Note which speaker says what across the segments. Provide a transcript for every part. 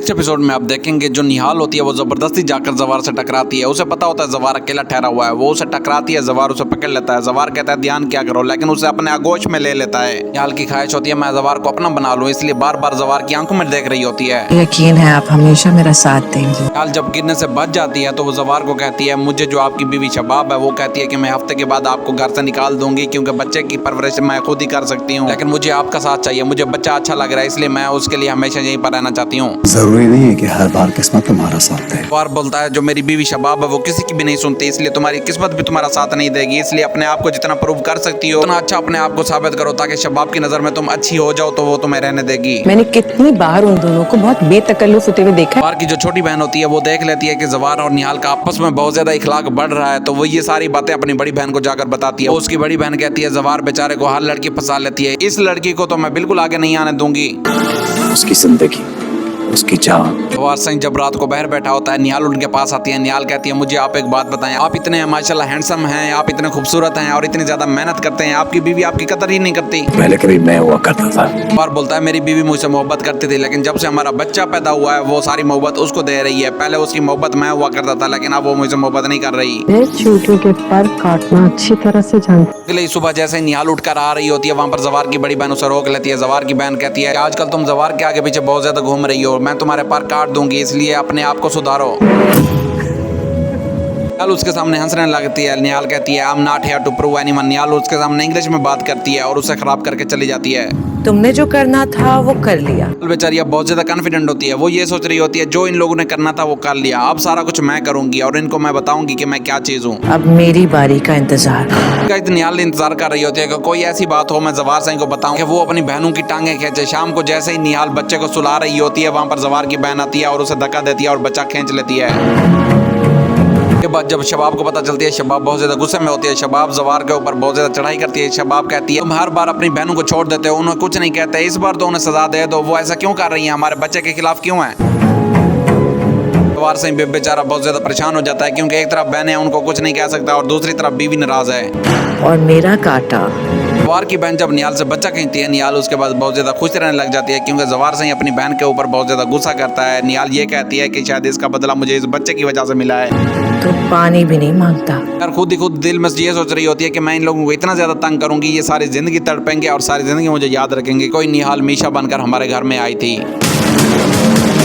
Speaker 1: Next episode में आप देखेंगे जो निहाल होती है वो जबरदस्ती जाकर जवार से टकराती है। उसे पता होता है जवार अकेला ठहरा हुआ है, वो उसे टकराती है, जवार उसे पकड़ लेता है। जवार कहता है ध्यान क्या करो, लेकिन उसे अपने आगोश में ले लेता है। निहाल की ख्वाहिश होती है मैं जवार को अपना बना लूं, इसलिए बार बार जवार की आंखों में देख रही होती है।
Speaker 2: यकीन है आप हमेशा मेरा साथ देंगे।
Speaker 3: निहाल जब गिरने से बच जाती है तो वो जवार को कहती है मुझे जो आपकी बीवी शबाब है वो कहती है कि मैं हफ्ते के बाद आपको घर से निकाल दूंगी, क्योंकि बच्चे की परवरिश मैं खुद ही कर सकती हूँ, लेकिन मुझे आपका साथ चाहिए। मुझे बच्चा अच्छा लग रहा है, इसलिए मैं उसके लिए हमेशा यहीं पर रहना चाहती हूँ।
Speaker 4: जरूरी नहीं है कि हर बार किस्मत तुम्हारा साथ दे।
Speaker 3: जवार बोलता है जो मेरी बीवी शबाब है वो किसी की भी नहीं सुनती, इसलिए तुम्हारी किस्मत भी तुम्हारा साथ नहीं देगी, इसलिए अपने आप को जितना प्रूव कर सकती हो उतना अच्छा अपने आप को साबित करो, ताकि शबाब की नजर में तुम अच्छी हो जाओ तो वो तुम्हें रहने देगी।
Speaker 2: मैंने कितनी बार उन दोनों को बहुत बेतकल्लुफ होते हुए देखा है।
Speaker 3: जवार की जो छोटी बहन होती है वो देख लेती है कि जवार और निहाल का आपस में बहुत ज्यादा इखलाक बढ़ रहा है, तो वो ये सारी बातें अपनी बड़ी बहन को जाकर बताती है। उसकी बड़ी बहन कहती है जवार बेचारे को हर लड़की फंसा लेती है, इस लड़की को तो मैं बिल्कुल आगे नहीं आने दूंगी।
Speaker 4: उसकी जिंदगी, उसकी जान।
Speaker 3: जवार सिंह जब रात को बाहर बैठा होता है, निहाल उनके पास आती है। निहाल कहती है मुझे आप एक बात बताएं, आप इतने माशाल्लाह हैंडसम हैं, आप इतने खूबसूरत हैं और इतनी ज्यादा मेहनत करते हैं, आपकी बीवी आपकी कदर ही नहीं करती।
Speaker 4: पहले कभी मैं हुआ करता था।
Speaker 3: जवार बोलता है मेरी बीवी मुझसे मोहब्बत करती थी, लेकिन जब से हमारा बच्चा पैदा हुआ है वो सारी मोहब्बत उसको दे रही है। पहले उसकी मोहब्बत मैं हुआ करता था, लेकिन अब वो मुझसे मोहब्बत नहीं कर रही।
Speaker 5: चूटियों के पर काटना अच्छी तरह से जानती।
Speaker 3: अगली सुबह जैसे ही निहाल उठकर आ रही होती है, वहाँ पर जवार की बड़ी बहन उसे रोक लेती है। जवार की बहन कहती है आजकल तुम जवार के आगे पीछे बहुत ज्यादा घूम रही हो, मैं तुम्हारे पर काट दूंगी, इसलिए अपने आप को सुधारो। निहाल उसके सामने हंसने लगती है। निहाल कहती है I am not here to prove anyone. Nihal उसके सामने इंग्लिश में बात करती है और उसे खराब करके चली जाती है।
Speaker 2: तुमने जो करना था वो कर लिया।
Speaker 3: बेचारी अब बहुत ज्यादा कॉन्फिडेंट होती है, वो ये सोच रही होती है जो इन लोगों ने करना था वो कर लिया, अब सारा कुछ मैं करूंगी और इनको मैं बताऊंगी कि मैं क्या चीज हूँ।
Speaker 2: अब मेरी बारी का इंतजार करो।
Speaker 3: निहाल इंतजार कर रही होती है कि कोई ऐसी बात हो मैं जवार सिंह को बताऊं कि वो अपनी बहनों की टांगे खींचे। शाम को जैसे ही निहाल बच्चे को सुला रही होती है, वहाँ पर जवार की बहन आती है और उसे धक्का देती है और बच्चा खींच लेती है। के बाद जब शबाब को पता चलती है, शबाब बहुत ज्यादा गुस्से में होती है। शबाब जवार के ऊपर बहुत ज्यादा चढ़ाई करती है। शबाब कहती है तुम हर बार अपनी बहनों को छोड़ देते हो, उन्हें कुछ नहीं कहते, इस बार तो उन्हें सजा दे दो, वो ऐसा क्यों कर रही है, हमारे बच्चे के खिलाफ क्यों है। जवार सिंह बेचारा बहुत ज्यादा परेशान हो जाता है, क्योंकि एक तरफ बहन है उनको कुछ नहीं कह सकता और दूसरी तरफ बीवी नाराज है।
Speaker 2: और मेरा काटा।
Speaker 3: जवार की बहन जब निहाल से बच्चा खींचती है, निहाल उसके बाद बहुत ज्यादा खुश रहने लग जाती है, क्योंकि जवार सिंह अपनी बहन के ऊपर बहुत ज्यादा गुस्सा करता है। निहाल ये कहती है कि शायद इसका बदला मुझे इस बच्चे की वजह से मिला है।
Speaker 2: तो पानी भी नहीं मांगता।
Speaker 3: यार खुद ही खुद दिल में ये सोच रही होती है कि मैं इन लोगों को इतना ज्यादा तंग करूंगी, ये सारी जिंदगी तड़पेंगे और सारी जिंदगी मुझे याद रखेंगे कोई निहाल मीशा बनकर हमारे घर में आई थी।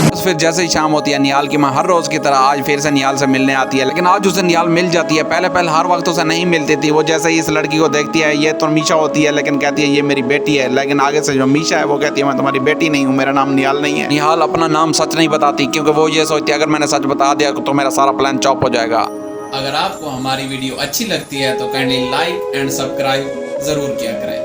Speaker 3: बस फिर जैसे ही शाम होती है, निहाल की माँ हर रोज की तरह आज फिर से निहाल से मिलने आती है, लेकिन आज उसे निहाल मिल जाती है। पहले पहले हर वक्त उसे नहीं मिलती थी। वो जैसे ही इस लड़की को देखती है, ये तो मीशा होती है, लेकिन कहती है ये मेरी बेटी है, लेकिन आगे से जो मीशा है वो कहती है मैं तुम्हारी बेटी नहीं हूँ, मेरा नाम निहाल नहीं है। निहाल अपना नाम सच नहीं बताती, क्योंकि वो ये सोचती है अगर मैंने सच बता दिया तो मेरा सारा प्लान चॉप हो जाएगा।
Speaker 6: अगर आपको हमारी वीडियो अच्छी लगती है तो काइंडली लाइक एंड सब्सक्राइब जरूर किया करें।